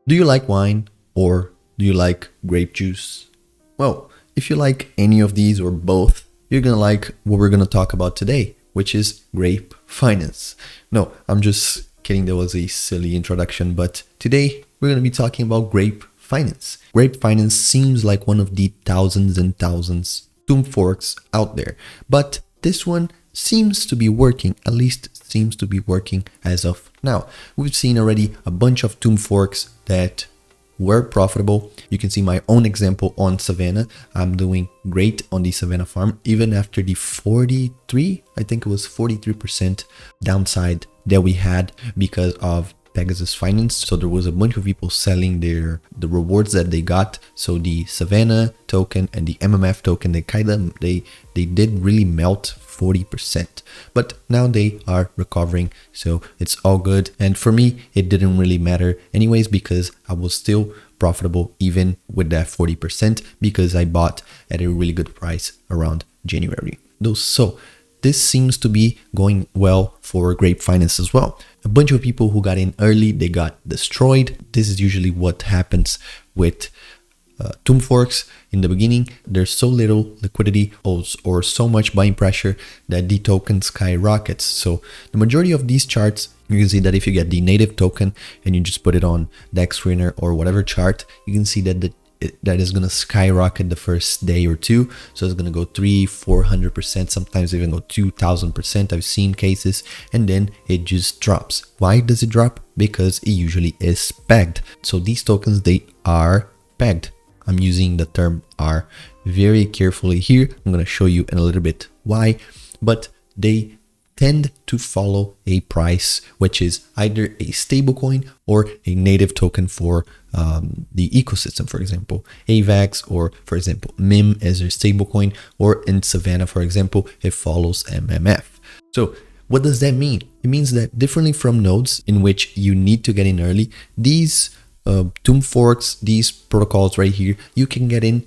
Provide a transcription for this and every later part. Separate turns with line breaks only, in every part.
Do you like wine or do you like grape juice? Well, if you like any of these or both, you're gonna like what we're gonna talk about today, which is grape finance. No, I'm just kidding, that was a silly introduction, but today we're gonna be talking about grape finance. Grape finance seems like one of the thousands and thousands tomb forks out there, but this one seems to be working, at least seems to be working as of now. We've seen already a bunch of tomb forks that were profitable. You can see my own example on Savannah. I'm doing great on the Savannah farm, even after the 43, I think it was 43% downside that we had because of Pegasus Finance. So there was a bunch of people selling the rewards that they got. So the Savannah token and the MMF token, they did really melt 40%, but now they are recovering, so it's all good. And for me, it didn't really matter anyways, because I was still profitable even with that 40% because I bought at a really good price around January. So this seems to be going well for Grape Finance as well. A bunch of people who got in early, they got destroyed. This is usually what happens with tomb forks. In the beginning, there's so little liquidity or so much buying pressure that the token skyrockets. So the majority of these charts, you can see that if you get the native token and you just put it on DEX Screener or whatever chart, you can see that that is going to skyrocket the first day or two. So it's going to go 300-400%, sometimes even go 2000%. I've seen cases, and then it just drops. Why does it drop? Because it usually is pegged. So these tokens, they are pegged. I'm using the term "are" very carefully here. I'm going to show you in a little bit why, but they tend to follow a price, which is either a stablecoin or a native token for the ecosystem. For example, AVAX, or for example, MIM as a stablecoin, or in Savannah, for example, it follows MMF. So what does that mean? It means that differently from nodes in which you need to get in early, these tomb forks, these protocols right here, you can get in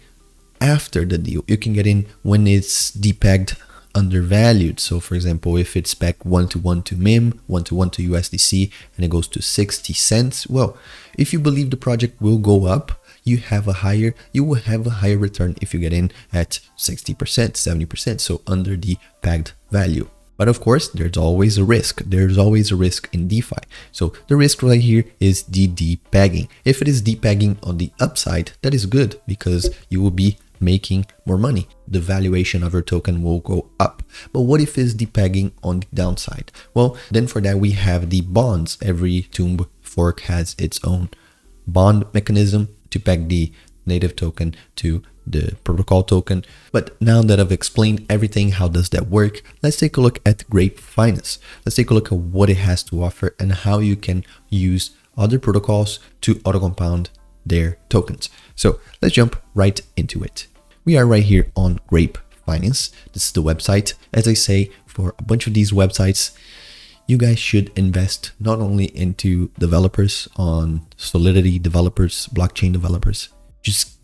after the deal. You can get in when it's depegged undervalued. So for example, if it's pegged 1-to-1 to MIM, 1-to-1 to USDC, and it goes to 60 cents, well, if you believe the project will go up, you will have a higher return if you get in at 60%, 70%, so under the pegged value. But of course, there's always a risk. There's always a risk in DeFi. So the risk right here is the depegging. If it is depegging on the upside, that is good because you will be making more money. The valuation of your token will go up. But what if it's depegging on the downside? Well, then for that, we have the bonds. Every tomb fork has its own bond mechanism to peg the native token to the protocol token. But now that I've explained everything, how does that work? Let's take a look at Grape Finance. Let's take a look at what it has to offer and how you can use other protocols to auto-compound their tokens. So let's jump right into it. We are right here on Grape Finance. This is the website. As I say, for a bunch of these websites, you guys should invest not only into developers on Solidity developers, blockchain developers, just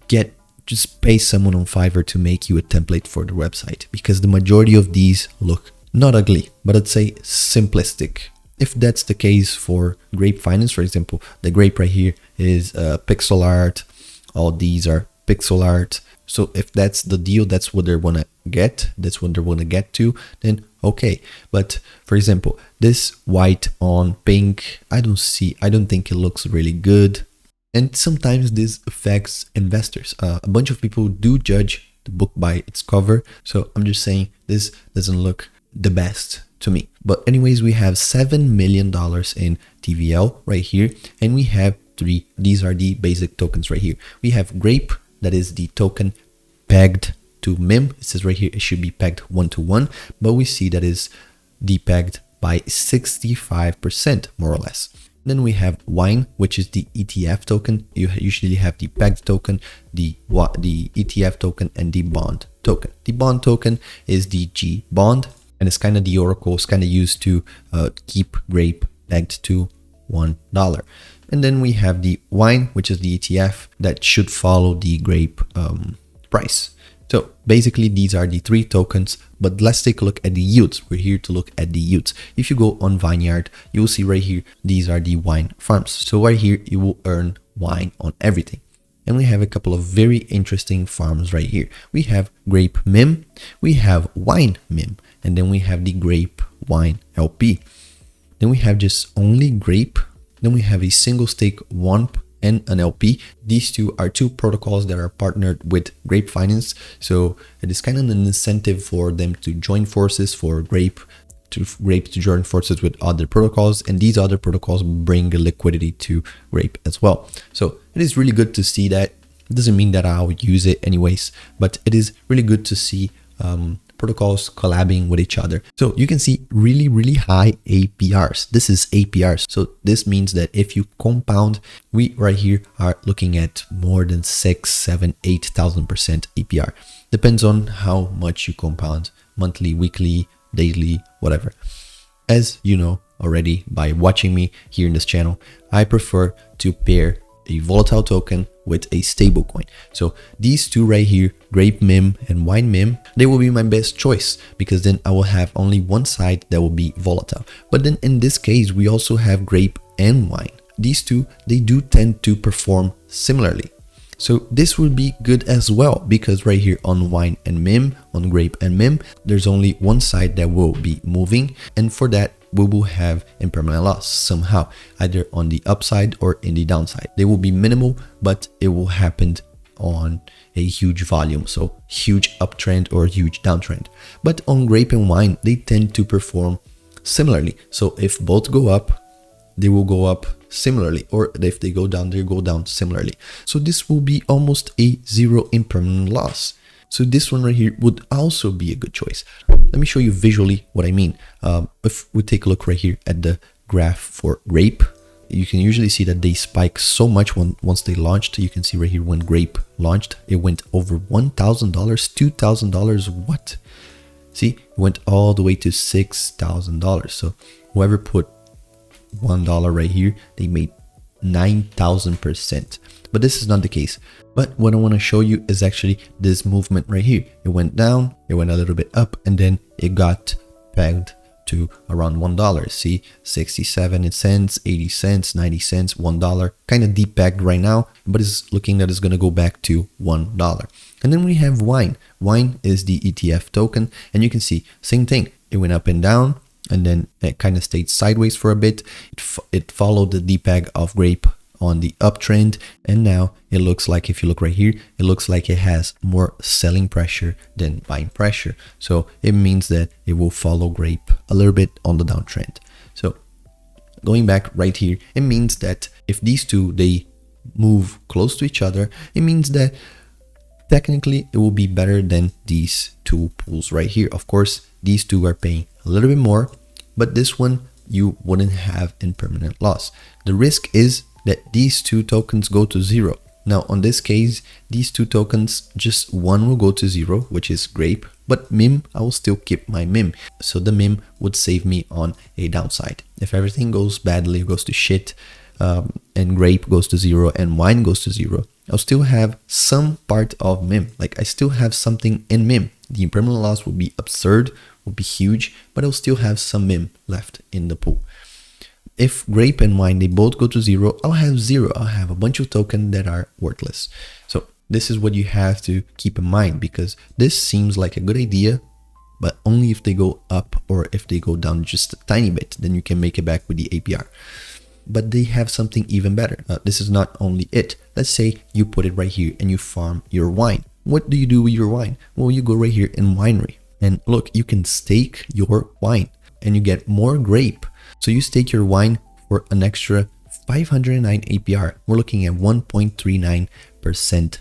pay someone on Fiverr to make you a template for the website, because the majority of these look not ugly, but I'd say simplistic. If that's the case for Grape Finance, for example, the grape right here is pixel art. All these are pixel art. So if that's the deal, that's what they want to get, that's what they want to get to, then okay. But for example, this white on pink, I don't think it looks really good. And sometimes this affects investors. A bunch of people do judge the book by its cover. So I'm just saying this doesn't look the best to me. But anyways, we have $7 million in TVL right here. And we have three. These are the basic tokens right here. We have Grape, that is the token pegged to MIM. It says right here it should be pegged 1-to-1. But we see that is depegged by 65% more or less. Then we have Wine, which is the ETF token. You usually have the pegged token, the ETF token, and the bond token. The bond token is the G bond, and it's kind of the oracle. It's kind of used to keep Grape pegged to $1. And then we have the Wine, which is the ETF that should follow the Grape price. So basically these are the three tokens, but let's take a look at the yields. We're here to look at the yields. If you go on Vineyard, you will see right here, these are the wine farms. So right here, you will earn wine on everything. And we have a couple of very interesting farms right here. We have Grape Mim, we have Wine Mim, and then we have the Grape Wine LP. Then we have just only Grape. Then we have a single stake WAMP and an LP. These two are two protocols that are partnered with GRAPE Finance. So it is kind of an incentive for them to join forces, for GRAPE to join forces with other protocols, and these other protocols bring liquidity to GRAPE as well. So it is really good to see that. It doesn't mean that I'll use it anyways, but it is really good to see protocols collabing with each other. So you can see really high APRs. This is APRs. So this means that if you compound, we right here are looking at more than 6, 7, 8,000% APR. Depends on how much you compound, monthly, weekly, daily, whatever. As you know already by watching me here in this channel, I prefer to pair a volatile token with a stable coin. So these two right here, Grape Mim and Wine Mim, they will be my best choice, because then I will have only one side that will be volatile. But then in this case, we also have Grape and Wine. These two, they do tend to perform similarly. So this would be good as well, because right here on Wine and Mim, on Grape and Mim, there's only one side that will be moving, and for that we will have impermanent loss somehow, either on the upside or in the downside. They will be minimal, but it will happen on a huge volume, so huge uptrend or huge downtrend. But on Grape and Wine, they tend to perform similarly. So if both go up, they will go up similarly, or if they go down, they go down similarly. So this will be almost a zero impermanent loss. So this one right here would also be a good choice. Let me show you visually what I mean. If we take a look right here at the graph for Grape, you can usually see that they spike so much once they launched. You can see right here when Grape launched, it went over $1,000, $2,000. What? See, it went all the way to $6,000. So whoever put $1 right here, they made 9,000%. But this is not the case. But what I want to show you is actually this movement right here. It went down, it went a little bit up, and then it got pegged to around $1. See, 67 cents, 80 cents, 90 cents, $1. Kind of deep pegged right now, but it's looking that it's going to go back to $1. And then we have Wine. Wine is the ETF token, and you can see same thing. It went up and down, and then it kind of stayed sideways for a bit. It followed the deep peg of Grape on the uptrend, and now it looks like, if you look right here, it looks like it has more selling pressure than buying pressure. So it means that it will follow Grape a little bit on the downtrend. So going back right here, it means that if these two, they move close to each other, it means that technically it will be better than these two pools right here. Of course, these two are paying a little bit more, but this one you wouldn't have impermanent loss. The risk is that these two tokens go to zero. Now on this case, these two tokens, just one will go to zero, which is Grape, but Mim, I will still keep my Mim. So the Mim would save me on a downside. If everything goes badly, goes to shit, and Grape goes to zero and Wine goes to zero, I'll still have some part of Mim. Like I still have something in Mim. The impermanent loss will be absurd, will be huge, but I'll still have some Mim left in the pool. If Grape and Wine, they both go to zero, I'll have zero. I'll have a bunch of tokens that are worthless. So this is what you have to keep in mind, because this seems like a good idea, but only if they go up, or if they go down just a tiny bit, then you can make it back with the APR. But they have something even better. This is not only it. Let's say you put it right here and you farm your wine. What do you do with your wine? Well, you go right here in Winery, and look, you can stake your wine and you get more Grape. So you stake your wine for an extra 509 APR. We're looking at 1.39%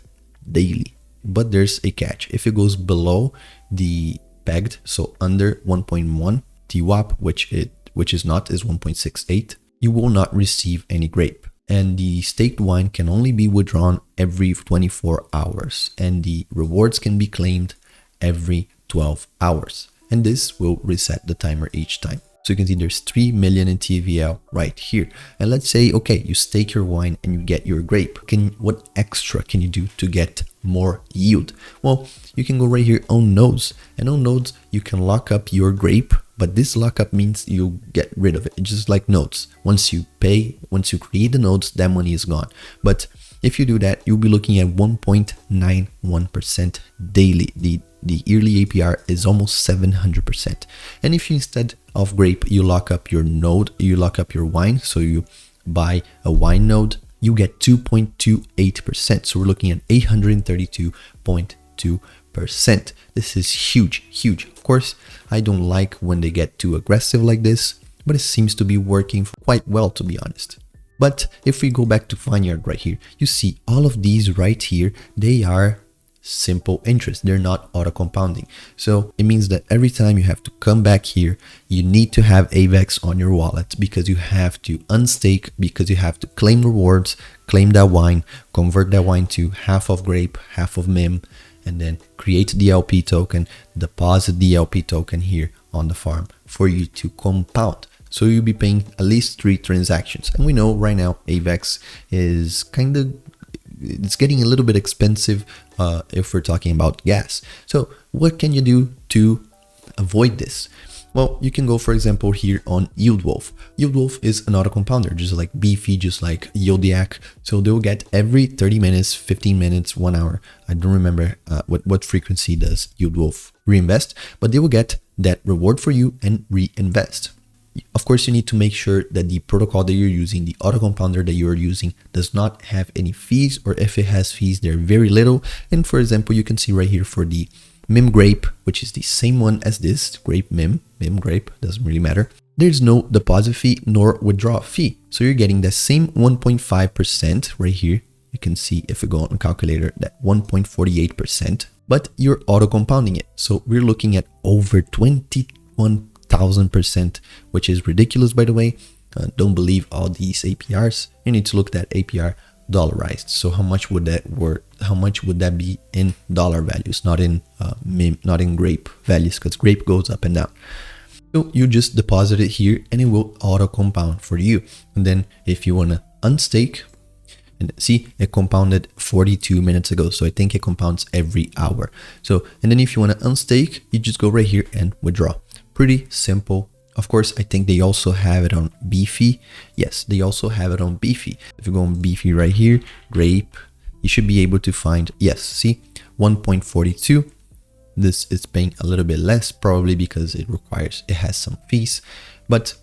daily. But there's a catch. If it goes below the pegged, so under 1.1 TWAP, which is not, is 1.68, you will not receive any Grape. And the staked wine can only be withdrawn every 24 hours. And the rewards can be claimed every 12 hours. And this will reset the timer each time. So you can see there's 3 million in TVL right here. And let's say, okay, you stake your wine and you get your grape. What extra can you do to get more yield? Well, you can go right here on nodes, and on nodes you can lock up your grape, but this lockup means you get rid of it. It's just like nodes. Once you create the nodes, that money is gone. But if you do that, you'll be looking at 1.91% daily. The yearly APR is almost 700%. And if you, instead of grape, you lock up your node, you lock up your wine, so you buy a wine node, you get 2.28%. So we're looking at 832.2%. This is huge, huge. Of course, I don't like when they get too aggressive like this, but it seems to be working quite well, to be honest. But if we go back to Vineyard right here, you see all of these right here, they are simple interest. They're not auto compounding. So it means that every time you have to come back here, you need to have AVAX on your wallet, because you have to unstake, because you have to claim rewards, claim that wine, convert that wine to half of grape, half of MIM, and then create the LP token, deposit the LP token here on the farm for you to compound. So you'll be paying at least 3 transactions. And we know right now AVAX is it's getting a little bit expensive if we're talking about gas. So what can you do to avoid this? Well, you can go, for example, here on YieldWolf. YieldWolf is an auto compounder, just like Beefy, just like Yodiac. So they'll get every 30 minutes, 15 minutes, 1 hour. I don't remember what frequency does YieldWolf reinvest, but they will get that reward for you and reinvest. Of course, you need to make sure that the protocol that you're using, the auto compounder that you're using, does not have any fees, or if it has fees, they're very little. And for example, you can see right here for the MIM Grape, which is the same one as this, Grape MIM Grape, doesn't really matter. There's no deposit fee nor withdrawal fee. So you're getting the same 1.5% right here. You can see if we go on a calculator, that 1.48%, but you're auto compounding it. So we're looking at over 21,000%, which is ridiculous, by the way. Don't believe all these APRs. You need to look at APR dollarized. So how much would that be in dollar values, not in MIM, not in grape values, because grape goes up and down. So you just deposit it here and it will auto compound for you. And then if you want to unstake, and see, it compounded 42 minutes ago. So I think it compounds every hour. So, and then if you want to unstake, you just go right here and withdraw. Pretty simple. Of course, I think they also have it on Beefy. Yes, they also have it on Beefy. If you go on Beefy right here, Grape, you should be able to find, yes, see, 1.42. This is paying a little bit less, probably because it has some fees, but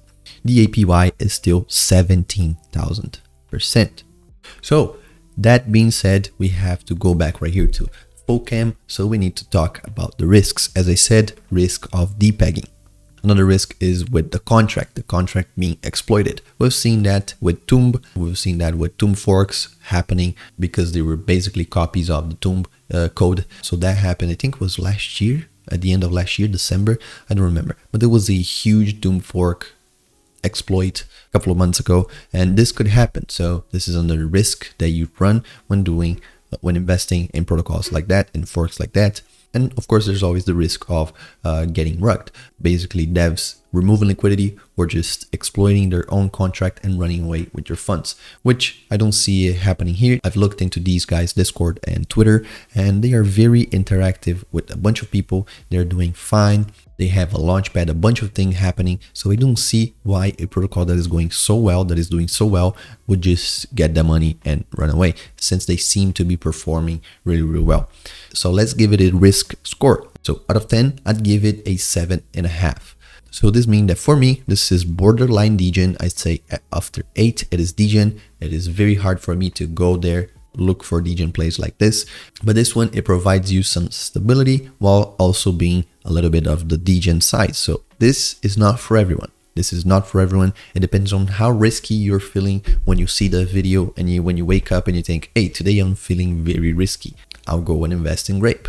the APY is still 17,000%. So that being said, we have to go back right here to FOCAM. So we need to talk about the risks. As I said, risk of depegging. Another risk is with the contract being exploited. We've seen that with Tomb. We've seen that with Tomb forks happening because they were basically copies of the Tomb code. So that happened, I think it was last year, at the end of last year, December. I don't remember. But there was a huge Tomb fork exploit a couple of months ago, and this could happen. So this is another risk that you run when investing in protocols like that, in forks like that. And of course, there's always the risk of getting rugged. Basically, devs removing liquidity or just exploiting their own contract and running away with your funds, which I don't see it happening here. I've looked into these guys' Discord and Twitter, and they are very interactive with a bunch of people. They're doing fine. They have a launchpad, a bunch of things happening. So I don't see why a protocol that is going so well, that is doing so well, would just get the money and run away, since they seem to be performing really, really well. So let's give it a risk score. So out of 10, I'd give it a 7.5. So this means that for me, this is borderline degen. I'd say after 8, it is degen. It is very hard for me to go there, look for degen plays like this. But this one, it provides you some stability while also being a little bit of the degen side. So this is not for everyone. This is not for everyone. It depends on how risky you're feeling when you see the video and when you wake up and you think, hey, today I'm feeling very risky. I'll go and invest in Grape.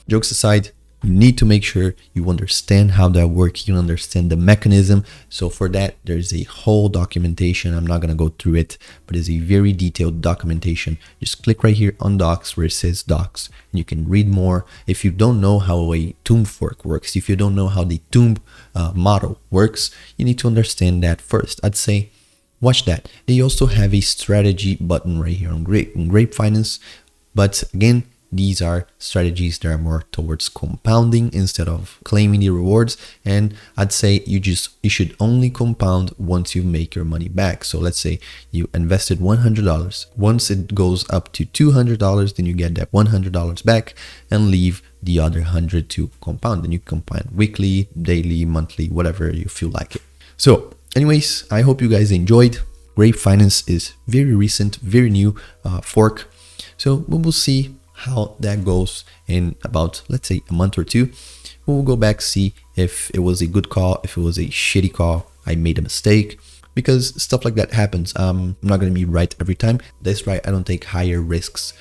Jokes aside, You need to make sure you understand how that works, you understand the mechanism. So for that, there's a whole documentation. I'm not going to go through it, but it's a very detailed documentation. Just click right here on docs where it says docs, and you can read more. If you don't know how a tomb fork works, if you don't know how the tomb model works, you need to understand that first. I'd say watch that. They also have a strategy button right here on Grape Finance, but again, these are strategies that are more towards compounding instead of claiming the rewards. And I'd say you should only compound once you make your money back. So let's say you invested $100. Once it goes up to $200, then you get that $100 back and leave the other 100 to compound. Then you compound weekly, daily, monthly, whatever you feel like it. So anyways, I hope you guys enjoyed. Grape Finance is very recent, very new fork. So we will see how that goes in about, let's say, a month or two. We'll go back, see if it was a good call, if it was a shitty call, I made a mistake, because stuff like that happens. I'm not going to be right every time. That's right, I don't take higher risks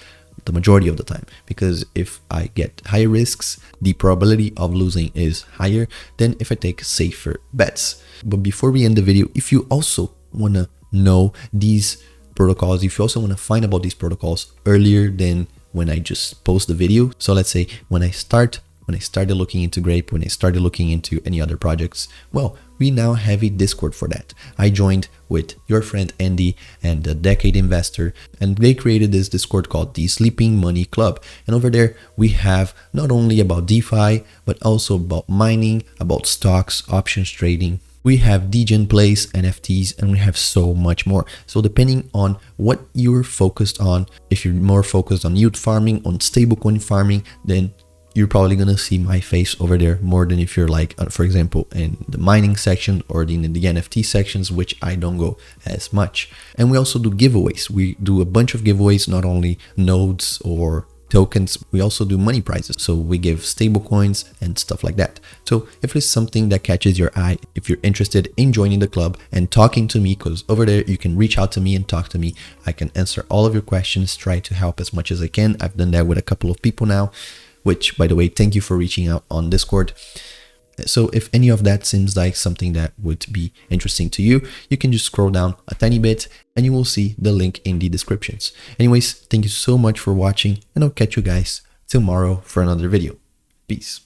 the majority of the time, because if I get higher risks, the probability of losing is higher than if I take safer bets. But before we end the video, if you also want to know these protocols, if you also want to find about these protocols earlier than when I just post the video. So let's say when I started looking into Grape, when I started looking into any other projects, well, we now have a Discord for that. I joined with your friend Andy and the Decade Investor, and they created this Discord called the ZZZ Money Club. And over there, we have not only about DeFi, but also about mining, about stocks, options trading. We have degen plays, NFTs, and we have so much more. So depending on what you're focused on, if you're more focused on yield farming, on stablecoin farming, then you're probably going to see my face over there more than if you're like, for example, in the mining section or in the NFT sections, which I don't go as much. And we also do giveaways. We do a bunch of giveaways, not only nodes or tokens, we also do money prizes. So we give stable coins and stuff like that. So if it's something that catches your eye, if you're interested in joining the club and talking to me, because over there you can reach out to me and talk to me, I can answer all of your questions, try to help as much as I can. I've done that with a couple of people now, which, by the way, thank you for reaching out on Discord. So if any of that seems like something that would be interesting to you, you can just scroll down a tiny bit and you will see the link in the descriptions. Anyways, thank you so much for watching, and I'll catch you guys tomorrow for another video. Peace.